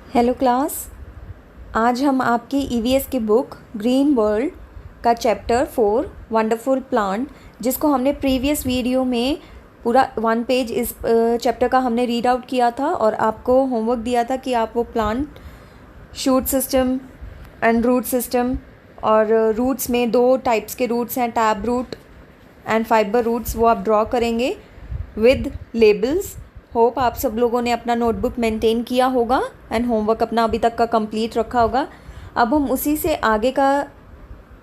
Hello class. आज हम आपकी ईवीएस की बुक ग्रीन वर्ल्ड का चैप्टर 4 वंडरफुल प्लांट, जिसको हमने प्रीवियस वीडियो में पूरा 1 पेज इस चैप्टर का हमने रीड आउट किया था और आपको होमवर्क दिया था कि आप वो plant shoot system and root system, और रूट्स में 2 टाइप्स के रूट्स हैं, tap root and fibre roots, वो आप ड्रॉ करेंगे विद लेबल्स। होप आप सब लोगों ने अपना नोटबुक मेंटेन किया होगा एंड होमवर्क अपना अभी तक का कंप्लीट रखा होगा। अब हम उसी से आगे का,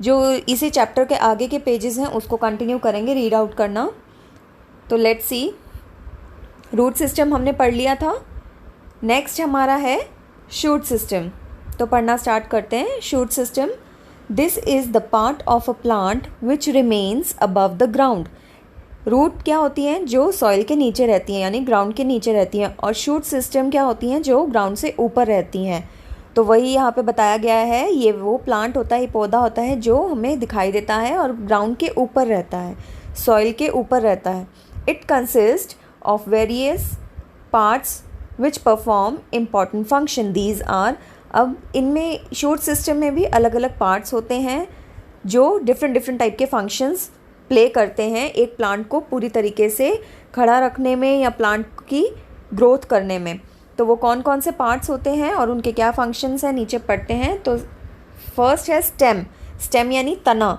जो इसी चैप्टर के आगे के पेजेस हैं, उसको कंटिन्यू करेंगे रीड आउट करना। तो लेट्स सी, रूट सिस्टम हमने पढ़ लिया था। नेक्स्ट हमारा है शूट सिस्टम। तो पढ़ना स्टार्ट करते हैं। Shoot system, this is the part of a plant which remains above the ground. Root क्या होती हैं? जो सॉइल के नीचे रहती हैं, यानी ग्राउंड के नीचे रहती हैं। और शूट सिस्टम क्या होती हैं? जो ग्राउंड से ऊपर रहती हैं। तो वही यहाँ पे बताया गया है। ये वो प्लांट होता है, ये पौधा होता है जो हमें दिखाई देता है और ग्राउंड के ऊपर रहता है, सॉइल के ऊपर रहता है। It consist of various parts which perform important function. These are, अब इनमें शूट सिस्टम में भी अलग अलग पार्ट्स होते हैं जो डिफरेंट टाइप के फंक्शंस प्ले करते हैं एक प्लांट को पूरी तरीके से खड़ा रखने में या प्लांट की ग्रोथ करने में। तो वो कौन कौन से पार्ट्स होते हैं और उनके क्या फंक्शंस हैं, नीचे पढ़ते हैं। तो फर्स्ट है स्टेम। स्टेम यानी तना।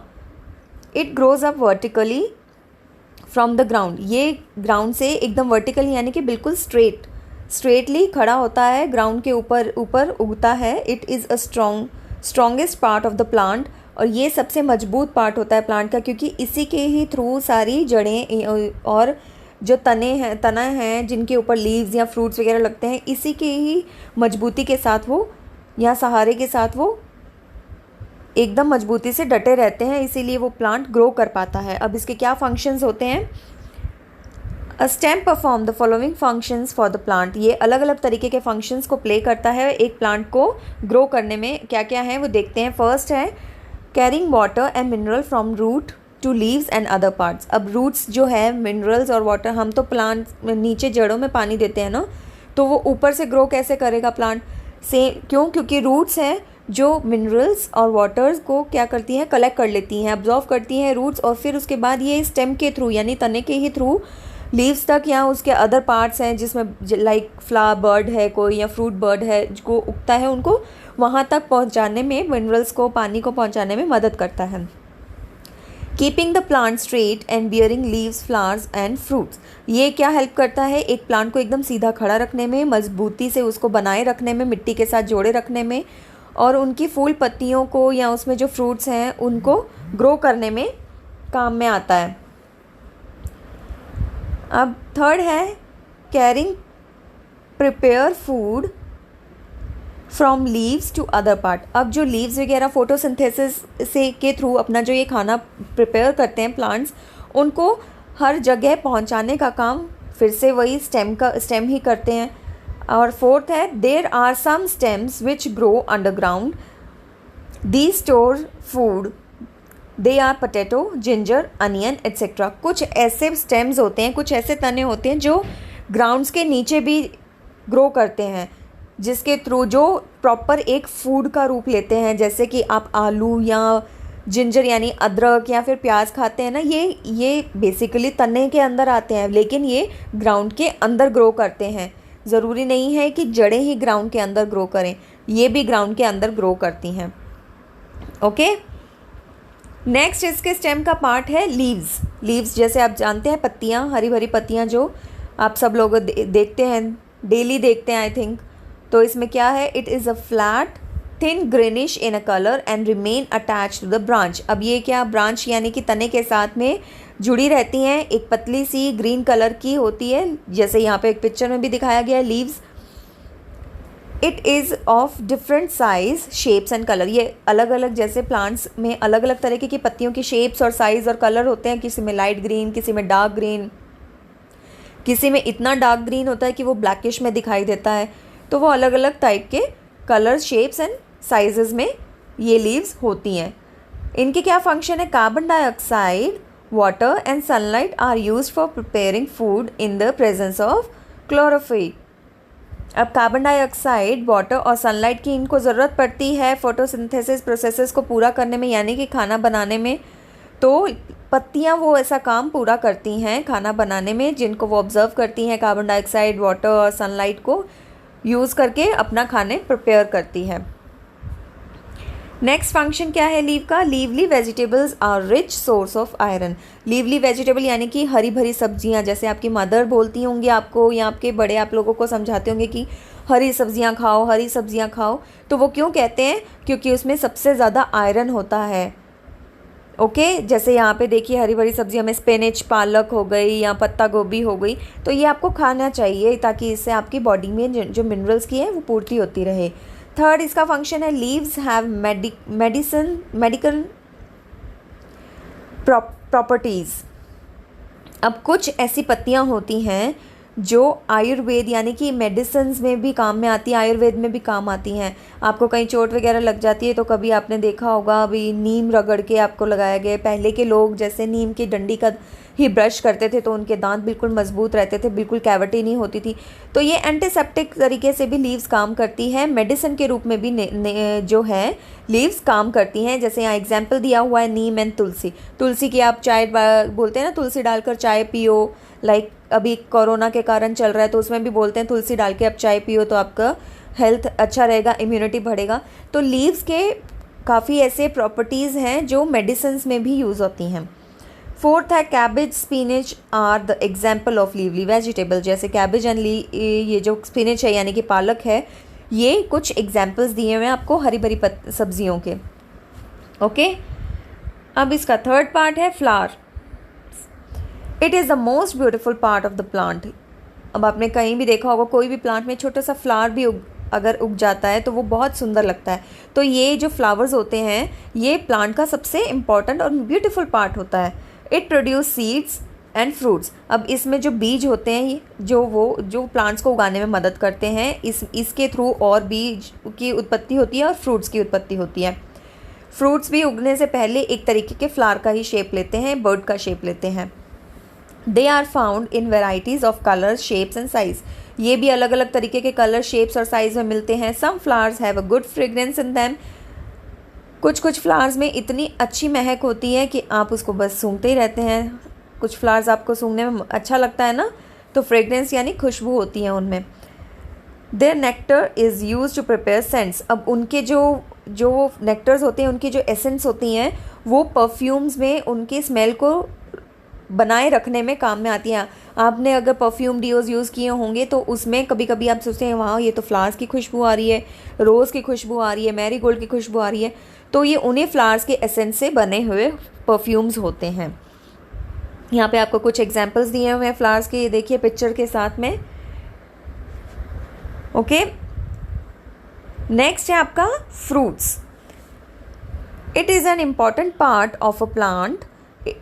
It grows up vertically from the ground. ये ग्राउंड से एकदम वर्टिकली यानी कि बिल्कुल स्ट्रेटली खड़ा होता है, ग्राउंड के ऊपर उगता है। It is a strongest part of the plant, और ये सबसे मजबूत पार्ट होता है प्लांट का, क्योंकि इसी के ही थ्रू सारी जड़ें और जो तना हैं जिनके ऊपर लीव्स या फ्रूट्स वगैरह लगते हैं, इसी के ही मजबूती के साथ वो, या सहारे के साथ वो एकदम मजबूती से डटे रहते हैं, इसीलिए वो प्लांट ग्रो कर पाता है। अब इसके क्या फंक्शंस होते हैं? A stem perform the following functions for the plant. ये अलग अलग तरीके के फंक्शंस को प्ले करता है एक प्लांट को ग्रो करने में। क्या क्या है वो देखते हैं। फर्स्ट है carrying water and mineral from root to leaves and other parts. अब रूट्स जो है, मिनरल्स और वाटर, हम तो प्लांट नीचे जड़ों में पानी देते हैं ना, तो वो ऊपर से ग्रो कैसे करेगा प्लांट से? क्योंकि रूट्स हैं जो मिनरल्स और वाटर्स को क्या करती हैं, कलेक्ट कर लेती हैं, अब्जॉर्व करती हैं रूट्स, और फिर उसके बाद ये स्टेम के थ्रू यानी तने के ही थ्रू लीव्स तक या उसके अदर पार्ट्स हैं जिसमें लाइक फ्लावर बर्ड है कोई या फ्रूट बर्ड है जो उगता है, उनको वहाँ तक पहुँचाने में, मिनरल्स को, पानी को पहुँचाने में मदद करता है। Keeping the plant straight and bearing leaves, flowers and fruits. ये क्या हेल्प करता है? एक प्लांट को एकदम सीधा खड़ा रखने में, मजबूती से उसको बनाए रखने में, मिट्टी के साथ जोड़े रखने में, और उनकी फूल पत्तियों को या उसमें जो फ्रूट्स हैं उनको ग्रो करने में काम में आता है। अब थर्ड है carrying prepare food from leaves to other part. अब जो लीव्स वगैरह फोटोसिंथेसिस से के थ्रू अपना जो ये खाना प्रिपेयर करते हैं प्लांट्स, उनको हर जगह पहुंचाने का काम फिर से वही स्टेम ही करते हैं। और फोर्थ है there are some stems which grow underground, they store food, they are potato, ginger, onion etcetera. कुछ ऐसे स्टेम्स होते हैं, कुछ ऐसे तने होते हैं जो ग्राउंड्स के नीचे भी ग्रो करते हैं, जिसके थ्रू जो प्रॉपर एक फूड का रूप लेते हैं। जैसे कि आप आलू या जिंजर यानी अदरक या फिर प्याज खाते हैं ना, ये बेसिकली तने के अंदर आते हैं, लेकिन ये ग्राउंड के अंदर ग्रो करते हैं। ज़रूरी नहीं है कि जड़ें ही ग्राउंड के अंदर ग्रो करें, ये भी ग्राउंड के अंदर ग्रो करती हैं। ओके, नेक्स्ट इसके स्टेम का पार्ट है लीव्स। लीव्स जैसे आप जानते हैं, पत्तियाँ, हरी भरी पत्तियाँ जो आप सब लोग देखते हैं, डेली देखते हैं आई थिंक। तो इसमें क्या है? It is a flat thin greenish in a colour and remain attach to the branch. अब ये क्या, ब्रांच यानी कि तने के साथ में जुड़ी रहती हैं, एक पतली सी ग्रीन कलर की होती है, जैसे यहाँ पे एक पिक्चर में भी दिखाया गया है leaves. It is of different size, shapes and colour. ये अलग अलग, जैसे प्लांट्स में अलग अलग तरीके की पत्तियों की शेप्स और साइज़ और कलर होते हैं। किसी में लाइट ग्रीन, किसी में डार्क ग्रीन, किसी में इतना डार्क ग्रीन होता है कि वो ब्लैकिश में दिखाई देता है। तो वो अलग अलग टाइप के कलर्स, शेप्स एंड साइजेस में ये लीव्स होती हैं। इनके क्या फंक्शन है? Carbon dioxide, water and sunlight are used for preparing food in the presence of chlorophyll. अब कार्बन डाइऑक्साइड, वाटर और सनलाइट की इनको ज़रूरत पड़ती है फोटोसिंथेसिस प्रोसेसेस को पूरा करने में, यानी कि खाना बनाने में। तो पत्तियाँ वो ऐसा काम पूरा करती हैं खाना बनाने में, जिनको वो ऑब्ज़र्व करती हैं कार्बन डाइऑक्साइड, वाटर और सनलाइट को यूज़ करके अपना खाने प्रिपेयर करती है। नेक्स्ट फंक्शन क्या है लीव का? Leafy vegetables are rich source of iron. Leafy vegetable यानी कि हरी भरी सब्जियां, जैसे आपकी मदर बोलती होंगी आपको, या आपके बड़े आप लोगों को समझाते होंगे कि हरी सब्जियां खाओ, हरी सब्जियां खाओ। तो वो क्यों कहते हैं? क्योंकि उसमें सबसे ज़्यादा आयरन होता है। ओके जैसे यहाँ पे देखिए हरी भरी सब्जियां में स्पिनच, पालक हो गई या पत्ता गोभी हो गई, तो ये आपको खाना चाहिए ताकि इससे आपकी बॉडी में जो मिनरल्स की है वो पूर्ति होती रहे। थर्ड इसका फंक्शन है लीव्स हैव मेडिकल प्रॉपर्टीज़। अब कुछ ऐसी पत्तियां होती हैं जो आयुर्वेद यानी कि मेडिसिन्स में भी काम में आती है, आयुर्वेद में भी काम आती हैं। आपको कहीं चोट वगैरह लग जाती है तो कभी आपने देखा होगा अभी नीम रगड़ के आपको लगाया गया। पहले के लोग जैसे नीम की डंडी का ही ब्रश करते थे तो उनके दांत बिल्कुल मजबूत रहते थे, बिल्कुल कैविटी नहीं होती थी। तो ये एंटीसेप्टिक तरीके से भी लीव्स काम करती है, मेडिसिन के रूप में भी जो है लीव्स काम करती हैं। जैसे यहाँ एग्जाम्पल दिया हुआ है नीम एंड तुलसी। तुलसी की आप चाय बोलते हैं ना, तुलसी डालकर चाय पियो। लाइक अभी कोरोना के कारण चल रहा है तो उसमें भी बोलते हैं तुलसी डाल के आप चाय पियो तो आपका हेल्थ अच्छा रहेगा, इम्यूनिटी बढ़ेगा। तो लीव्स के काफ़ी ऐसे प्रॉपर्टीज़ हैं जो मेडिसिन्स में भी यूज़ होती हैं। फोर्थ है cabbage, spinach are the example of leafy vegetable. जैसे कैबेज एंड ये जो स्पिनच है यानी कि पालक है, ये कुछ एग्जाम्पल्स दिए हुए हैं आपको हरी भरी सब्जियों के। ओके अब इसका थर्ड पार्ट है flower. It is the most beautiful part of the plant. अब आपने कहीं भी देखा होगा कोई भी प्लांट में छोटा सा फ्लावर भी अगर उग जाता है तो वो बहुत सुंदर लगता है। तो ये जो फ्लावर्स होते हैं ये प्लांट का सबसे इम्पॉर्टेंट और ब्यूटीफुल पार्ट होता है। It produce seeds and fruits. अब इसमें जो बीज होते हैं जो प्लांट्स को उगाने में मदद करते हैं, इसके थ्रू और बीज की उत्पत्ति होती है और फ्रूट्स की उत्पत्ति होती है। फ्रूट्स भी उगने से पहले एक तरीके के फ्लावर का ही शेप लेते हैं, बर्ड का शेप लेते हैं। They are found in varieties of colours, shapes and size. ये भी अलग अलग तरीके के कलर, शेप्स और साइज़ में मिलते हैं। Some flowers have a good fragrance in them. कुछ फ्लावर्स में इतनी अच्छी महक होती है कि आप उसको बस सूंघते ही रहते हैं। कुछ फ्लावर्स आपको सूंघने में अच्छा लगता है ना, तो फ्रेग्रेंस यानी खुशबू होती है उनमें। Their nectar is use to prepare scents. अब उनके जो नेक्टर्स होते हैं, उनकी जो एसेंस होती हैं, वो परफ्यूम्स में उनकी स्मेल को बनाए रखने में काम में आती हैं। आपने अगर परफ्यूम डिओज यूज़ किए होंगे तो उसमें कभी कभी आप सोचते हैं वाह ये तो फ्लावर्स की खुशबू आ रही है, रोज़ की खुशबू आ रही है, मैरीगोल्ड की खुशबू आ रही है। तो ये उन्हीं फ्लावर्स के एसेंस से बने हुए परफ्यूम्स होते हैं। यहाँ पे आपको कुछ एग्जांपल्स दिए हुए हैं फ्लावर्स के, ये देखिए पिक्चर के साथ में। ओके नेक्स्ट है आपका fruits. It is an important part of a plant.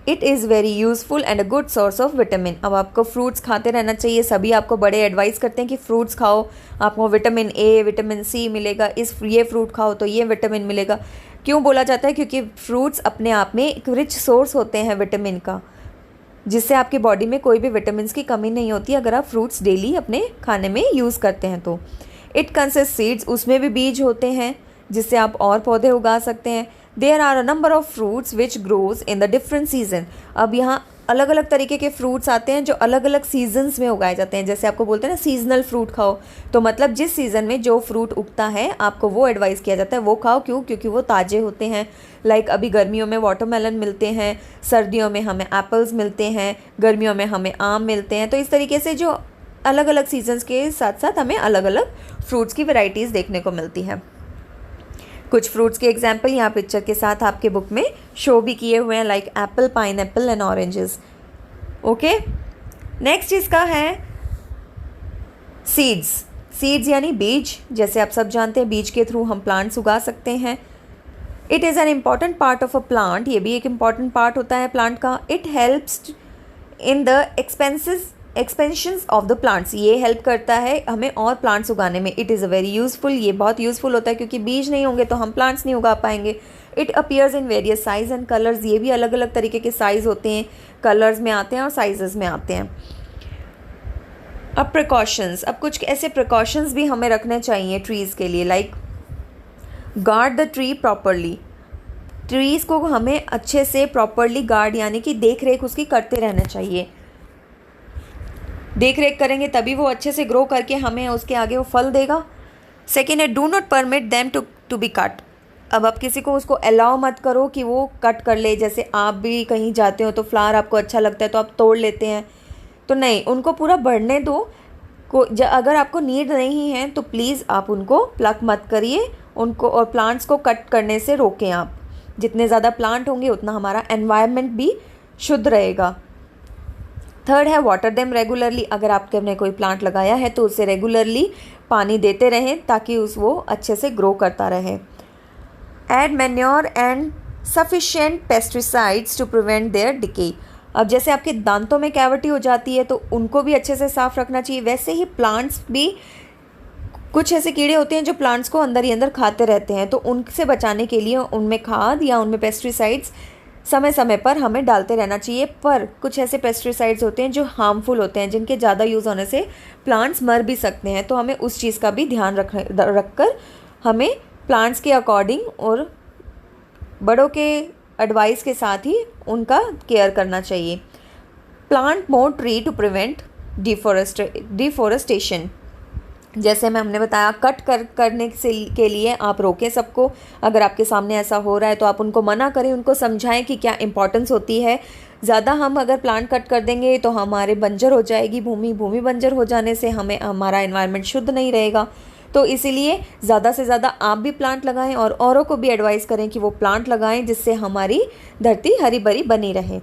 It is very useful and a good source of vitamin. अब आपको फ्रूट्स खाते रहना चाहिए। सभी आपको बड़े एडवाइस करते हैं कि फ्रूट्स खाओ, आपको विटामिन ए, विटामिन सी मिलेगा, ये फ्रूट खाओ तो ये विटामिन मिलेगा। क्यों बोला जाता है? क्योंकि फ्रूट्स अपने आप में एक रिच सोर्स होते हैं विटामिन का, जिससे आपकी बॉडी में कोई भी विटामिन की कमी नहीं होती अगर आप फ्रूट्स डेली अपने खाने में यूज़ करते हैं तो। इट कंसिस्ट सीड्स, उसमें भी बीज होते हैं जिससे आप और पौधे उगा सकते हैं। There are a number of fruits which grows in the different season. अब यहाँ अलग अलग तरीके के फ्रूट्स आते हैं जो अलग अलग सीजन्स में उगाए जाते हैं। जैसे आपको बोलते हैं ना सीजनल फ्रूट खाओ, तो मतलब जिस सीज़न में जो फ्रूट उगता है आपको वो एडवाइस किया जाता है वो खाओ। क्यों? क्योंकि वो ताज़े होते हैं। लाइक अभी गर्मियों में वाटरमेलन मिलते हैं, सर्दियों में हमें एप्पल्स मिलते हैं, गर्मियों में हमें आम मिलते हैं। तो इस तरीके से जो अलग अलग सीजन्स के साथ साथ हमें अलग अलग फ्रूट्स की वैरायटीज़ देखने को मिलती है। कुछ फ्रूट्स के एग्जाम्पल यहाँ पिक्चर के साथ आपके बुक में शो भी किए हुए हैं, like Apple, pineapple and oranges. Okay next इसका है सीड्स। सीड्स यानी बीज। जैसे आप सब जानते हैं बीज के थ्रू हम प्लांट्स उगा सकते हैं। It is an important part of a plant. ये भी एक इम्पॉर्टेंट पार्ट होता है प्लांट का। It helps in the expansions of the plants. ये हेल्प करता है हमें और प्लांट्स उगाने में। It is a very useful. ये बहुत यूज़फुल होता है क्योंकि बीज नहीं होंगे तो हम प्लांट्स नहीं उगा पाएंगे। It appears in various size and colours. ये भी अलग अलग तरीके के साइज़ होते हैं, कलर्स में आते हैं और साइजेस में आते हैं। अब प्रिकॉशंस, अब कुछ ऐसे प्रिकॉशंस भी हमें रखने चाहिए ट्रीज़ के लिए, like guard the tree properly. Trees को हमें अच्छे से प्रॉपरली गार्ड यानी कि देख रेख उसकी करते रहना चाहिए। देख रेख करेंगे तभी वो अच्छे से ग्रो करके हमें उसके आगे वो फल देगा। सेकेंड है do not permit them to be cut. अब आप किसी को उसको अलाउ मत करो कि वो कट कर ले। जैसे आप भी कहीं जाते हो तो फ्लावर आपको अच्छा लगता है तो आप तोड़ लेते हैं, तो नहीं, उनको पूरा बढ़ने दो। अगर आपको नीड नहीं है तो प्लीज़ आप उनको प्लक मत करिए उनको, और प्लांट्स को कट करने से रोकें आप। जितने ज़्यादा प्लांट होंगे उतना हमारा एनवायरनमेंट भी शुद्ध रहेगा। थर्ड है वाटर देम रेगुलरली। अगर आपने कोई प्लांट लगाया है तो उसे रेगुलरली पानी देते रहें ताकि वो अच्छे से ग्रो करता रहे। Add manure and sufficient pesticides to prevent their decay. अब जैसे आपके दांतों में कैविटी हो जाती है तो उनको भी अच्छे से साफ़ रखना चाहिए। वैसे ही प्लांट्स भी, कुछ ऐसे कीड़े होते हैं जो प्लांट्स को अंदर ही अंदर खाते रहते हैं, तो उनसे बचाने के लिए उनमें खाद या उनमें पेस्टिसाइड्स समय समय पर हमें डालते रहना चाहिए। पर कुछ ऐसे पेस्टिसाइड्स होते हैं जो हार्मफुल होते हैं, जिनके ज़्यादा यूज़ होने से प्लांट्स मर भी सकते हैं, तो हमें उस चीज़ का भी ध्यान रखकर हमें प्लांट्स के अकॉर्डिंग और बड़ों के एडवाइस के साथ ही उनका केयर करना चाहिए। Plant more tree to prevent deforestation. जैसे हमने बताया, कट करने के लिए आप रोकें सबको। अगर आपके सामने ऐसा हो रहा है तो आप उनको मना करें, उनको समझाएं कि क्या इंपॉर्टेंस होती है। ज़्यादा हम अगर प्लांट कट कर देंगे तो हमारे बंजर हो जाएगी भूमि बंजर हो जाने से हमारा एनवायरनमेंट शुद्ध नहीं रहेगा। तो इसीलिए ज़्यादा से ज़्यादा आप भी प्लांट लगाएं और औरों को भी एडवाइस करें कि वो प्लांट लगाएं, जिससे हमारी धरती हरी भरी बनी रहे।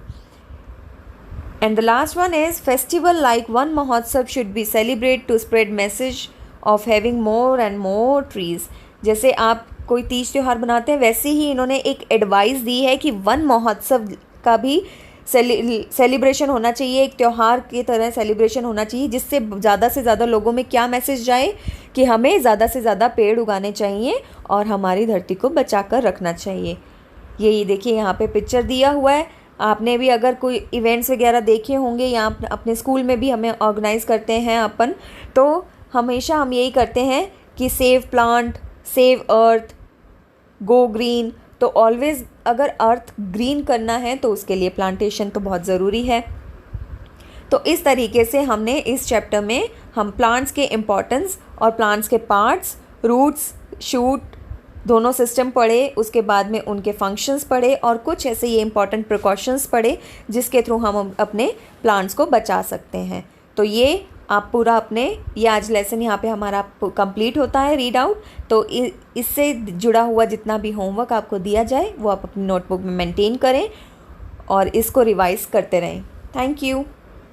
And the last one is festival like Van Mahotsav should be celebrated to spread message of having more and more trees. जैसे आप कोई तीज त्यौहार बनाते हैं, वैसे ही इन्होंने एक एडवाइस दी है कि वन महोत्सव का भी सेलिब्रेशन होना चाहिए, एक त्यौहार की तरह सेलिब्रेशन होना चाहिए, जिससे ज़्यादा से ज़्यादा लोगों में क्या मैसेज जाए कि हमें ज़्यादा से ज़्यादा पेड़ उगाने चाहिए और हमारी धरती को बचा कर रखना चाहिए। यही देखिए यहाँ पे पिक्चर दिया हुआ है। आपने भी अगर कोई इवेंट्स वगैरह देखे होंगे या अपने स्कूल में भी हमें ऑर्गेनाइज़ करते हैं अपन, तो हमेशा हम यही करते हैं कि save plant, save earth, go green. तो ऑलवेज़ अगर अर्थ ग्रीन करना है तो उसके लिए प्लांटेशन तो बहुत ज़रूरी है। तो इस तरीके से हमने इस चैप्टर में हम प्लांट्स के इम्पोर्टेंस और प्लांट्स के पार्ट्स, रूट्स, शूट दोनों सिस्टम पढ़े, उसके बाद में उनके फंक्शंस पढ़े और कुछ ऐसे ये इंपॉर्टेंट प्रिकॉशंस पढ़े जिसके थ्रू हम अपने प्लांट्स को बचा सकते हैं। तो ये आप पूरा ये आज लेसन यहाँ पे हमारा कंप्लीट होता है रीड आउट। तो इससे जुड़ा हुआ जितना भी होमवर्क आपको दिया जाए वो आप अपनी नोटबुक में मेंटेन करें और इसको रिवाइज करते रहें। Thank you.